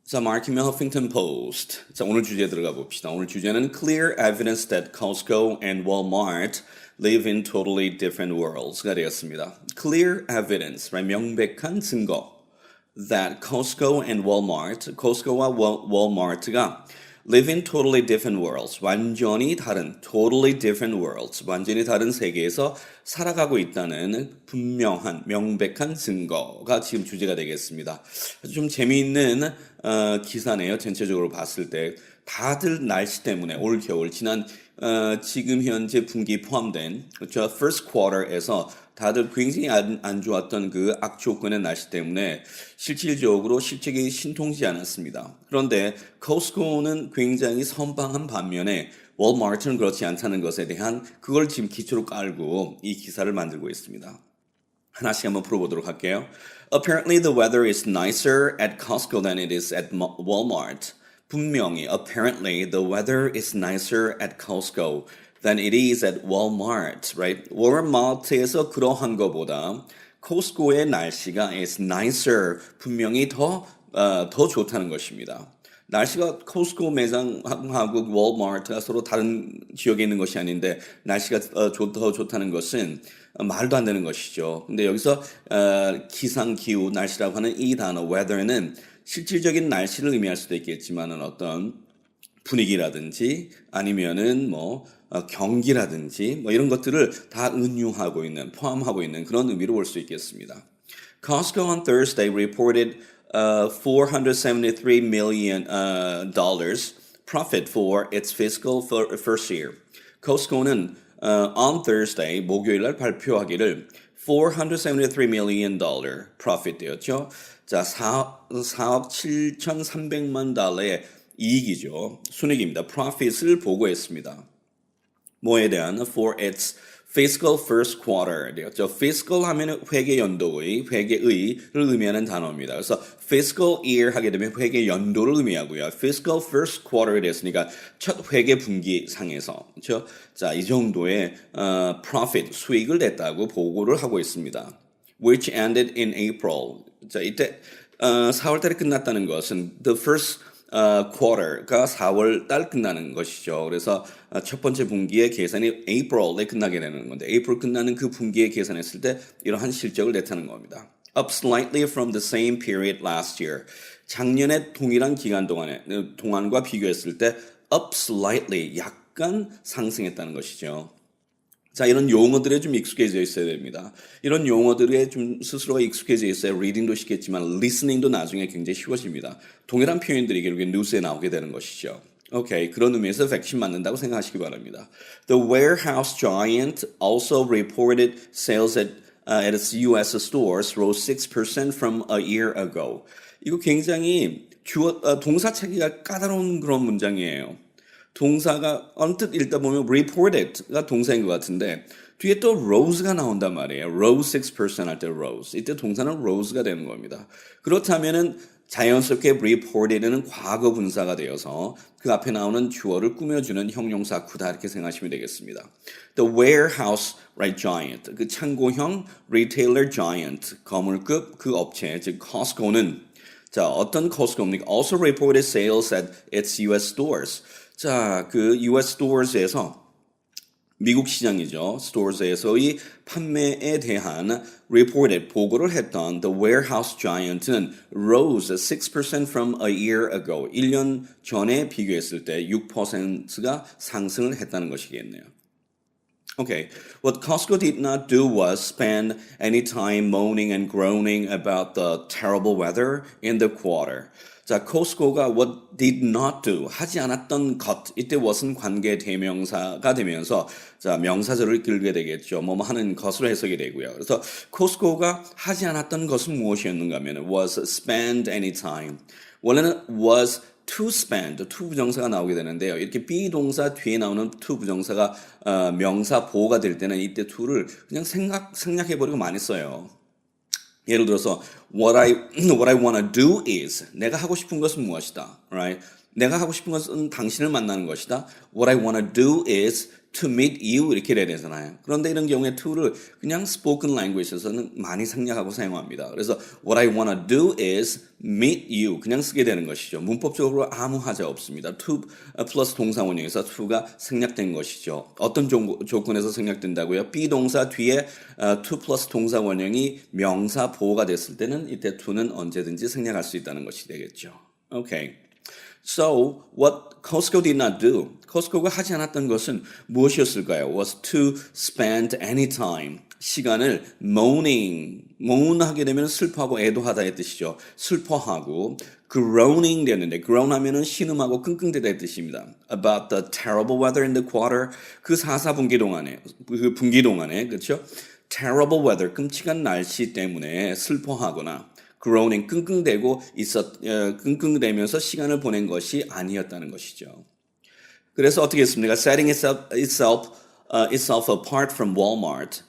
자, 마키면 허핑턴 포스트. 자, 오늘 주제 들어가 봅시다. 오늘 주제는 Clear evidence that Costco and Walmart live in totally different worlds가 되었습니다. Clear evidence, right? 명백한 증거 that Costco and Walmart, Costco와 Walmart가 live in totally different worlds. 완전히 다른, totally different worlds. 완전히 다른 세계에서 살아가고 있다는 분명한, 명백한 증거가 지금 주제가 되겠습니다. 아주 좀 재미있는 기사네요. 전체적으로 봤을 때. 다들 날씨 때문에 올 겨울, 지금 현재 분기 포함된, 그렇죠? first quarter에서 다들 굉장히 안 좋았던 그 악조건의 날씨 때문에 실질적으로 실적이 신통치 않았습니다. 그런데 코스코는 굉장히 선방한 반면에 월마트는 그렇지 않다는 것에 대한 그걸 지금 기초로 깔고 이 기사를 만들고 있습니다. 하나씩 한번 풀어보도록 할게요. Apparently the weather is nicer at Costco than it is at Walmart. 분명히, apparently the weather is nicer at Costco than it is at Walmart, right? 월마트에서 그러한 것보다 코스코의 날씨가 is nicer, 분명히 더 좋다는 것입니다. 날씨가 코스코 매장하고 월마트가 서로 다른 지역에 있는 것이 아닌데 날씨가 더 좋다는 것은 말도 안 되는 것이죠. 근데 여기서 기상기후, 날씨라고 하는 이 단어 weather는 실질적인 날씨를 의미할 수도 있겠지만은 어떤 분위기라든지 아니면은 경기라든지 이런 것들을 다 은유하고 있는, 포함하고 있는 그런 의미로 볼 수 있겠습니다. Costco on Thursday reported $473 million profit for its fiscal first year. Costco는 on Thursday 목요일 날 발표하기를 $473 million profit 되었죠. 자, 4억 7,300만 달러의 이익이죠. 순이익입니다. profit을 보고했습니다. 뭐에 대한 for its fiscal first quarter 되었죠. fiscal 하면 회계 연도의, 회계의를 의미하는 단어입니다. 그래서 fiscal year 하게 되면 회계 연도를 의미하고요. fiscal first quarter에 대했으니까 첫 회계 분기 상에서, 그렇죠? 자, 이 정도의 profit, 수익을 냈다고 보고를 하고 있습니다. which ended in April. 자, 이때 4월 달에 끝났다는 것은 the first quarter가 4월 달 끝나는 것이죠. 그래서 첫 번째 분기의 계산이 April에 끝나게 되는 건데 April 끝나는 그 분기에 계산했을 때 이러한 실적을 냈다는 겁니다. Up slightly from the same period last year. 작년에 동일한 기간 동안과 비교했을 때 up slightly, 약간 상승했다는 것이죠. 자, 이런 용어들에 좀 익숙해져 있어야 됩니다. 이런 용어들에 좀 스스로가 익숙해져 있어야 리딩도 쉽겠지만 리스닝도 나중에 굉장히 쉬워집니다. 동일한 표현들이 결국에 뉴스에 나오게 되는 것이죠. 오케이, 그런 의미에서 백신 맞는다고 생각하시기 바랍니다. The warehouse giant also reported sales at its U.S. stores rose 6% from a year ago. 이거 굉장히 동사 찾기가 까다로운 그런 문장이에요. 동사가 언뜻 읽다 보면 reported가 동사인 것 같은데 뒤에 또 rose가 나온단 말이에요. rose 6% 할 때 rose. 이때 동사는 rose가 되는 겁니다. 그렇다면은 자연스럽게 reported는 과거 분사가 되어서 그 앞에 나오는 주어를 꾸며주는 형용사 구다 이렇게 생각하시면 되겠습니다. The warehouse giant, 그 창고형 retailer giant, 거물급 그 업체, 즉 Costco는 자, 어떤 Costco입니까? Also reported sales at its U.S. stores. 자, 그 US stores에서 미국 시장이죠. stores에서의 판매에 대한 reported 보고를 했던 the warehouse giant는 rose 6% from a year ago. 1년 전에 비교했을 때 6%가 상승을 했다는 것이겠네요. Okay, what Costco did not do was spend any time moaning and groaning about the terrible weather in the quarter. 자, 코스코가 what did not do, 하지 않았던 것, 이때 what은 관계 대명사가 되면서 자, 명사절을 끌게 되겠죠. 뭐뭐 하는 것으로 해석이 되고요. 그래서 코스코가 하지 않았던 것은 무엇이었는가 하면 was spend any time. 원래는 was to spend, to 부정사가 나오게 되는데요. 이렇게 비동사 뒤에 나오는 to 부정사가 명사 보호가 될 때는 이때 to를 그냥 생략해버리고 많이 써요. 예를 들어서 what I want to do is 내가 하고 싶은 것은 무엇이다, right? 내가 하고 싶은 것은 당신을 만나는 것이다. What I want to do is to meet you 이렇게 돼야 되잖아요. 그런데 이런 경우에 to를 그냥 spoken language에서는 많이 생략하고 사용합니다. 그래서 what I want to do is meet you 그냥 쓰게 되는 것이죠. 문법적으로 아무 하자 없습니다. to 플러스 동사 원형에서 to가 생략된 것이죠. 어떤 조건에서 생략된다고요? 비동사 뒤에 to 플러스 동사 원형이 명사 보호가 됐을 때는 이때 to는 언제든지 생략할 수 있다는 것이 되겠죠. Okay. So, what Costco did not do, Costco가 하지 않았던 것은 무엇이었을까요? Was to spend any time, 시간을 moan하게 되면 슬퍼하고 애도하다의 뜻이죠. 슬퍼하고 groaning 되는데 groan 하면은 신음하고 끙끙대다의 뜻입니다. About the terrible weather in the quarter, 그 분기 동안에 그렇죠? Terrible weather, 끔찍한 날씨 때문에 슬퍼하거나 groaning, 끙끙대면서 시간을 보낸 것이 아니었다는 것이죠. 그래서 어떻게 했습니까? Setting itself apart from Walmart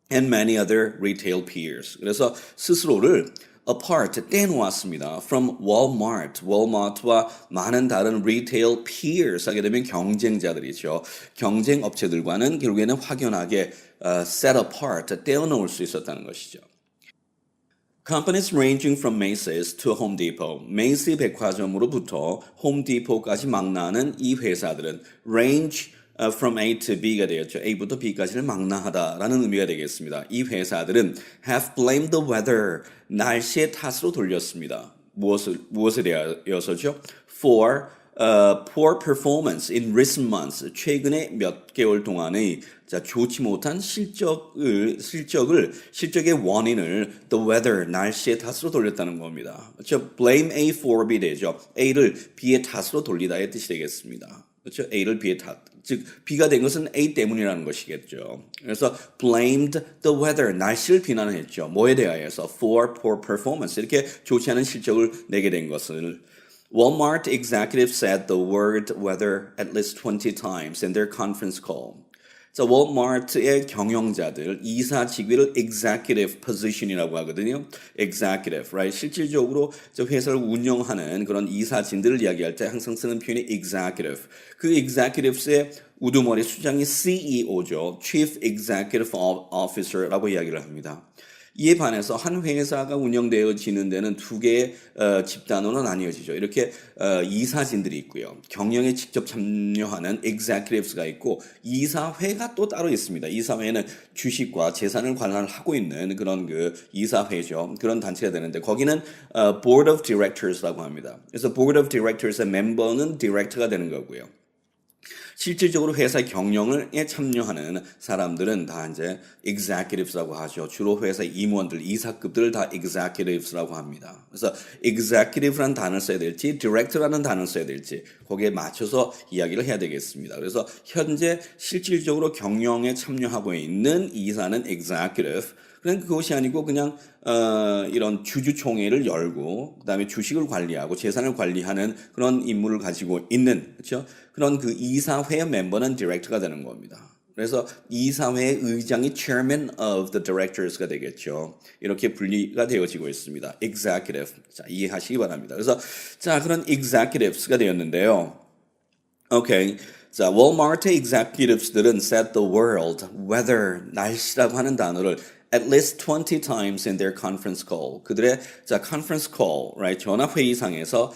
and many other retail peers. 그래서 스스로를 apart, 떼놓았습니다. From Walmart, Walmart와 많은 다른 retail peers 하게 되면 경쟁자들이죠. 경쟁 업체들과는 결국에는 확연하게 set apart, 떼어놓을 수 있었다는 것이죠. Companies ranging from Macy's to Home Depot, 메이시 백화점으로부터 Home Depot까지 망라하는 이 회사들은 range from A to B가 되었죠. A부터 B까지를 망라하다라는 의미가 되겠습니다. 이 회사들은 have blamed the weather, 날씨의 탓으로 돌렸습니다. 무엇에 대하여서죠? For poor performance in recent months, 최근의 몇 개월 동안의 좋지 못한 실적의 원인을 the weather, 날씨의 탓으로 돌렸다는 겁니다. 그렇죠? blame A for B 되죠. A를 B의 탓으로 돌리다의 뜻이 되겠습니다. 그렇죠? A를 B의 탓. 즉 B가 된 것은 A 때문이라는 것이겠죠. 그래서 blamed the weather, 날씨를 비난했죠. 뭐에 대하여서? for poor performance, 이렇게 좋지 않은 실적을 내게 된 것을. Walmart executives said the word weather at least 20 times in their conference call. 자, 월마트의 경영자들, 이사 직위를 executive position이라고 하거든요. executive, right? 실질적으로 저 회사를 운영하는 그런 이사진들을 이야기할 때 항상 쓰는 표현이 executive. 그 executives의 우두머리 수장이 CEO죠. Chief Executive Officer라고 이야기를 합니다. 이에 반해서 한 회사가 운영되어지는 데는 두 개의 집단으로 나뉘어지죠. 이렇게 이사진들이 있고요. 경영에 직접 참여하는 executives가 있고 이사회가 또 따로 있습니다. 이사회는 주식과 재산을 관할하고 있는 그런 그 이사회죠. 그런 단체가 되는데 거기는 board of directors라고 합니다. 그래서 board of directors의 멤버는 director가 되는 거고요. 실질적으로 회사 경영에 참여하는 사람들은 다 이제 executives라고 하죠. 주로 회사 임원들, 이사급들을 다 executives라고 합니다. 그래서 executive라는 단어를 써야 될지, director라는 단어를 써야 될지 거기에 맞춰서 이야기를 해야 되겠습니다. 그래서 현재 실질적으로 경영에 참여하고 있는 이사는 executive. 그냥 그것이 아니고 그냥 이런 주주총회를 열고 그다음에 주식을 관리하고 재산을 관리하는 그런 임무를 가지고 있는 그렇죠? 그런 그 이사회 멤버는 디렉터가 되는 겁니다. 그래서 이사회의 의장이 chairman of the directors가 되겠죠. 이렇게 분리가 되어지고 있습니다. executive. 자, 이해하시기 바랍니다. 그래서 자, 그런 executives가 되었는데요. 오케이. 자, 월마트의 executives들은 said the world, weather, 날씨라고 하는 단어를 at least 20 times in their conference call. 그들의 conference call, right? 전화 회의상에서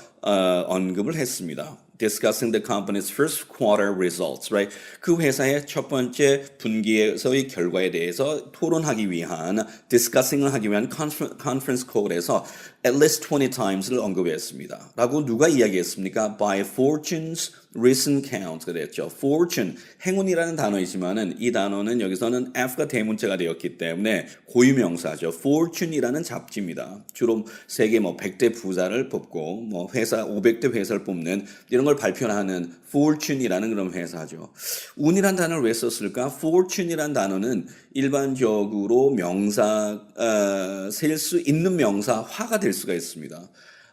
언급을 했습니다. Discussing the company's first quarter results, right? 그 회사의 첫 번째 분기에서의 결과에 대해서 토론하기 위한, discussing을 하기 위한 conference call에서 at least 20 times를 언급했습니다. 라고 누가 이야기했습니까? By Fortune's recent count가 됐죠. Fortune, 행운이라는 단어이지만은 이 단어는 여기서는 F가 대문자가 되었기 때문에 고유명사죠. Fortune이라는 잡지입니다. 주로 세계 100대 부자를 뽑고 회사 500대 회사를 뽑는 이런 걸 발표하는 Fortune이라는 그런 회사죠. 운이란 단어를 왜 썼을까? Fortune이란 단어는 일반적으로 명사 셀 수 있는 명사화가 될 수가 있습니다.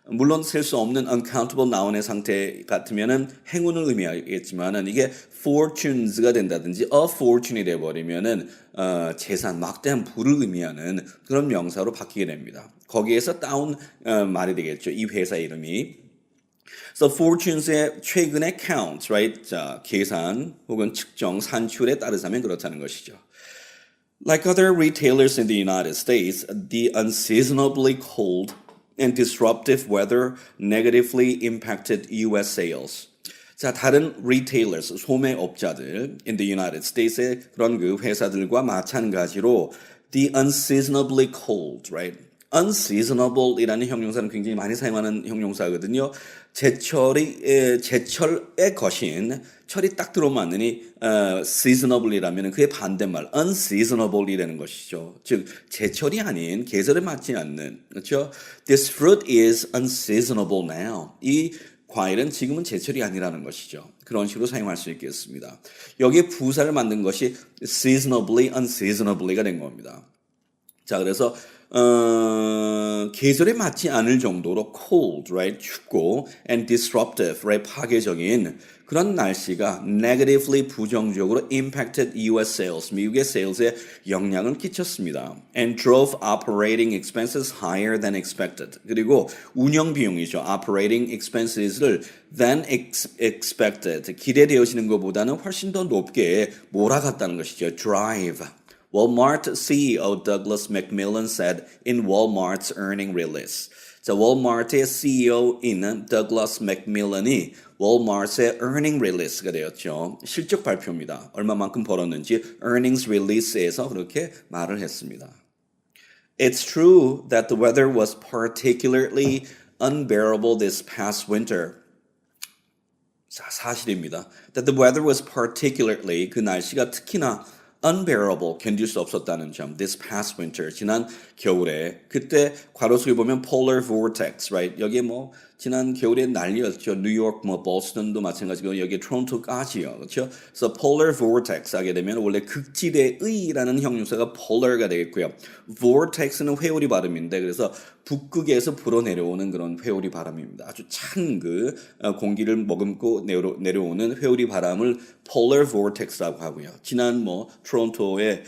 물론 셀 수 없는 uncountable noun의 상태 같으면은 행운을 의미하겠지만은 이게 fortunes가 된다든지 a fortune이 돼버리면은 재산 막대한 부를 의미하는 그런 명사로 바뀌게 됩니다. 거기에서 따온 말이 되겠죠. 이 회사 이름이. So fortunes의 최근의 count, right? 자, 계산 혹은 측정, 산출에 따르자면 그렇다는 것이죠. Like other retailers in the United States, the unseasonably cold and disruptive weather negatively impacted U.S. sales. 자, 다른 retailers, 소매업자들 in the United States의 그런 그 회사들과 마찬가지로 the unseasonably cold, right? unseasonable이라는 형용사는 굉장히 많이 사용하는 형용사거든요. 제철의 것인 철이 딱 들어맞느니 seasonable이라면 그의 반대말 unseasonable이라는 것이죠. 즉 제철이 아닌 계절에 맞지 않는 그렇죠. This fruit is unseasonable now. 이 과일은 지금은 제철이 아니라는 것이죠. 그런 식으로 사용할 수 있겠습니다. 여기에 부사를 만든 것이 seasonably, unseasonably가 된 겁니다. 자, 그래서 계절에 맞지 않을 정도로 cold, right, 춥고 and disruptive, right, 파괴적인 그런 날씨가 negatively 부정적으로 impacted U.S. sales, 미국의 sales에 영향을 끼쳤습니다. And drove operating expenses higher than expected. 그리고 운영 비용이죠. operating expenses를 than expected, 기대되어지는 것보다는 훨씬 더 높게 몰아갔다는 것이죠. drive. Walmart CEO Douglas McMillon said in Walmart's earning release. 자, Walmart의 CEO인 Douglas McMillon이 Walmart의 earning release가 되었죠. 실적 발표입니다. 얼마만큼 벌었는지 earnings release에서 그렇게 말을 했습니다. It's true that the weather was particularly unbearable this past winter. 자, 사실입니다. That the weather was particularly, 그 날씨가 특히나 unbearable, 견딜 수 없었다는 점. This past winter, 지난 겨울에 그때 괄호속에 보면 polar vortex, right? 여기에 뭐 지난 겨울에 난리였죠. 뉴욕, 뭐 보스턴도 마찬가지고 여기 토론토까지요, 그렇죠? 그래서 polar vortex 하게 되면 원래 극지대의라는 형용사가 polar가 되겠고요. vortex는 회오리 발음인데 그래서 북극에서 불어내려오는 그런 회오리 바람입니다. 아주 찬 그 공기를 머금고 내려오는 회오리 바람을 polar vortex라고 하고요. 지난 뭐 토론토에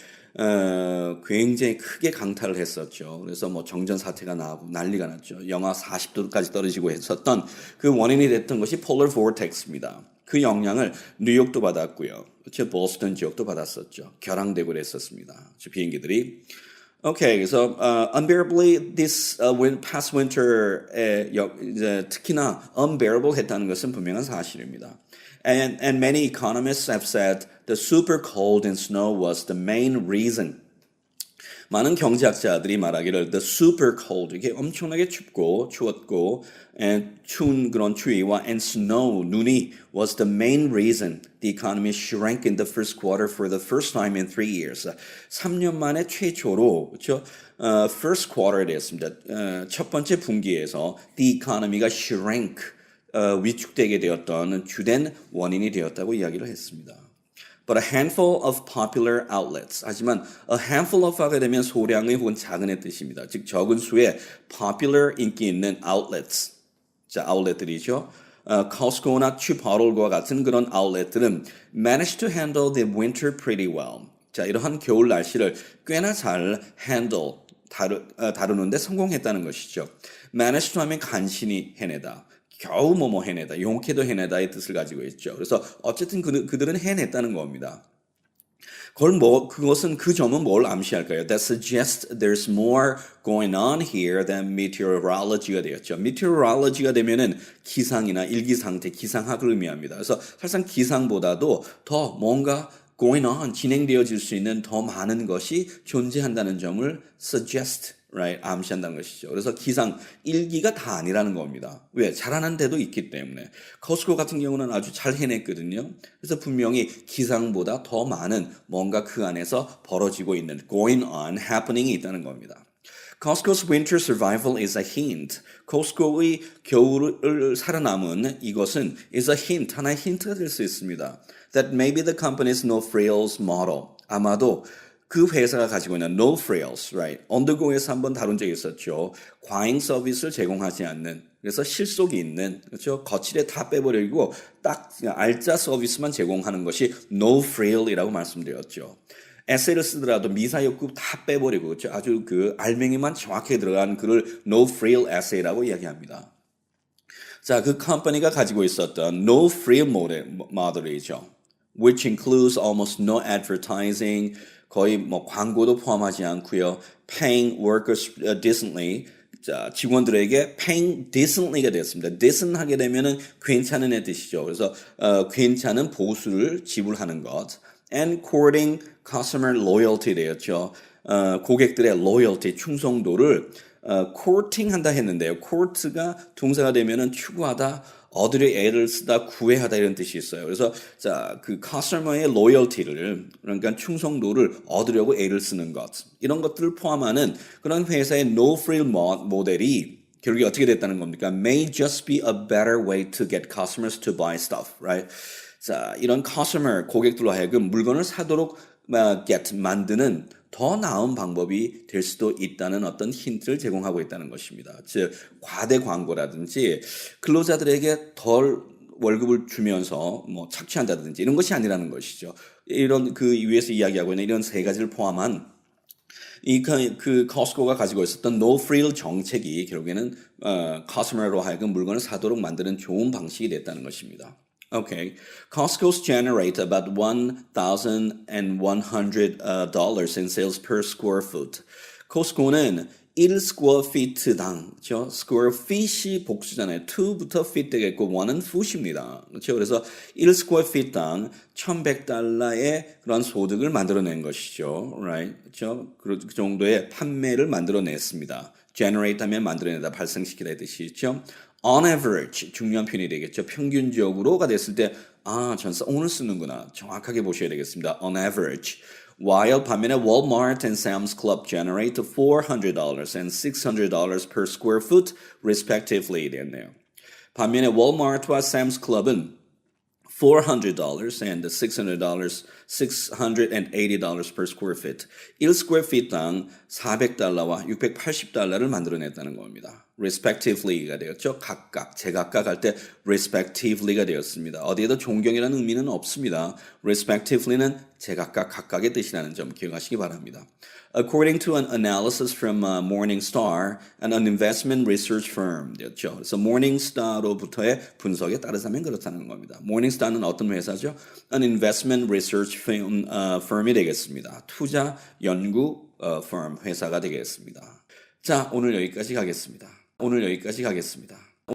굉장히 크게 강타를 했었죠. 그래서 뭐 정전 사태가 나고 난리가 났죠. 영하 40도까지 떨어지고 했었던 그 원인이 됐던 것이 polar vortex입니다. 그 영향을 뉴욕도 받았고요. 그렇죠? 보스턴 지역도 받았었죠. 결항되고 그랬었습니다. 비행기들이. Okay, 그래서 unbearably this past winter에 이제 특히나 unbearable 했다는 것은 분명한 사실입니다. And many economists have said the super cold and snow was the main reason. 많은 경제학자들이 말하기를 the super cold, 이게 엄청나게 춥고 추웠고 추운 그런 추위와 and snow, 눈이 was the main reason the economy shrank in the first quarter for the first time in 3 years. 3년 만에 최초로 그렇죠? first quarter에 됐습니다. 첫 번째 분기에서 the economy가 shrank, 위축되게 되었던 주된 원인이 되었다고 이야기를 했습니다. But a handful of popular outlets. 하지만 a handful of 하게 되면 소량의 혹은 작은의 뜻입니다. 즉 적은 수의 popular 인기 있는 outlets. 자, 아울렛들이죠. Costco나 Chipotle 같은 그런 아울렛들은 managed to handle the winter pretty well. 자, 이러한 겨울 날씨를 꽤나 잘 handle, 다루는데 성공했다는 것이죠. managed to 하면 간신히 해내다. 겨우 뭐뭐 해내다, 용케도 해내다의 뜻을 가지고 있죠. 그래서 어쨌든 그들은 해냈다는 겁니다. 그것은 그 점은 뭘 암시할까요? That suggests there's more going on here than meteorology가 되었죠. meteorology가 되면은 기상이나 일기 상태, 기상학을 의미합니다. 그래서 사실상 기상보다도 더 뭔가 going on, 진행되어질 수 있는 더 많은 것이 존재한다는 점을 suggest, right, 암시한다는 것이죠. 그래서 기상 일기가 다 아니라는 겁니다. 왜? 잘하는 데도 있기 때문에. 코스코 같은 경우는 아주 잘 해냈거든요. 그래서 분명히 기상보다 더 많은 뭔가 그 안에서 벌어지고 있는 going on, happening이 있다는 겁니다. Costco's winter survival is a hint. 코스코의 겨울을 살아남은 이것은 is a hint, 하나의 힌트가 될 수 있습니다. That maybe the company's no frills model. 아마도 그 회사가 가지고 있는 no frills, right? 언더고에서 한번 다룬 적이 있었죠. 과잉 서비스를 제공하지 않는 그래서 실속이 있는, 그렇죠? 거칠에 다 빼버리고 딱 알짜 서비스만 제공하는 것이 no frill이라고 말씀드렸죠. 에세이를 쓰더라도 미사역급 다 빼버리고, 그렇죠? 아주 그 알맹이만 정확하게 들어간 글을 no frill 에세이라고 이야기합니다. 자, 그 컴퍼니가 가지고 있었던 no frill 모델이죠. Which includes almost no advertising, 거의 뭐 광고도 포함하지 않고요. Paying workers decently, 자, 직원들에게 paying decently가 되었습니다. decent하게 되면은 괜찮은 애 뜻이죠. 그래서 괜찮은 보수를 지불하는 것. And courting customer loyalty 되었죠. 고객들의 loyalty, 충성도를 courting 한다 했는데요. court가 동사가 되면은 추구하다, 얻으려 애를 쓰다, 구애하다 이런 뜻이 있어요. 그래서 자, 그 customer의 loyalty를, 그러니까 충성도를 얻으려고 애를 쓰는 것, 이런 것들을 포함하는 그런 회사의 no frill 모델이 결국에 어떻게 됐다는 겁니까? May just be a better way to get customers to buy stuff, right? 자, 이런 customer, 고객들로 하여금 물건을 사도록 만드는 더 나은 방법이 될 수도 있다는 어떤 힌트를 제공하고 있다는 것입니다. 즉, 과대 광고라든지 근로자들에게 덜 월급을 주면서 뭐 착취한다든지 이런 것이 아니라는 것이죠. 이런 그 위에서 이야기하고 있는 이런 세 가지를 포함한 그 코스코가 가지고 있었던 no frill 정책이 결국에는 커스터머로 하여금 물건을 사도록 만드는 좋은 방식이 됐다는 것입니다. Okay. Costco's generate about $1,100 in sales per square foot. 코스코는 1 square feet당, 그렇죠? square feet이 복수잖아요. 2부터 feet 되겠고 1은 foot입니다. 그렇죠? 그래서 1 square feet당 $1,100의 그런 소득을 만들어낸 것이죠. Right? 그렇죠? 그 정도의 판매를 만들어냈습니다. generate 하면 만들어내다, 발생시키다 의 뜻이죠. On average, 중요한 표현이 되겠죠. 평균적으로가 됐을 때, 전사 오늘 쓰는구나. 정확하게 보셔야 되겠습니다. On average. While 반면에 Walmart and Sam's Club generate $400 and $600 per square foot, respectively 됐네요. 반면에 Walmart와 Sam's Club은 $400 and $680 per square feet. 1 square feet당 $400와 $680를 만들어냈다는 겁니다. respectively가 되었죠. 각각, 제각각 할 때 respectively가 되었습니다. 어디에도 존경이라는 의미는 없습니다. respectively는 제각각, 각각의 뜻이라는 점 기억하시기 바랍니다. According to an analysis from Morningstar, an investment research firm 되었죠. 그래서 Morningstar로부터의 분석에 따르자면 그렇다는 겁니다. Morningstar는 어떤 회사죠? An investment research firm이 되겠습니다. 투자 연구 firm 회사가 되겠습니다. 자, 오늘 여기까지 가겠습니다.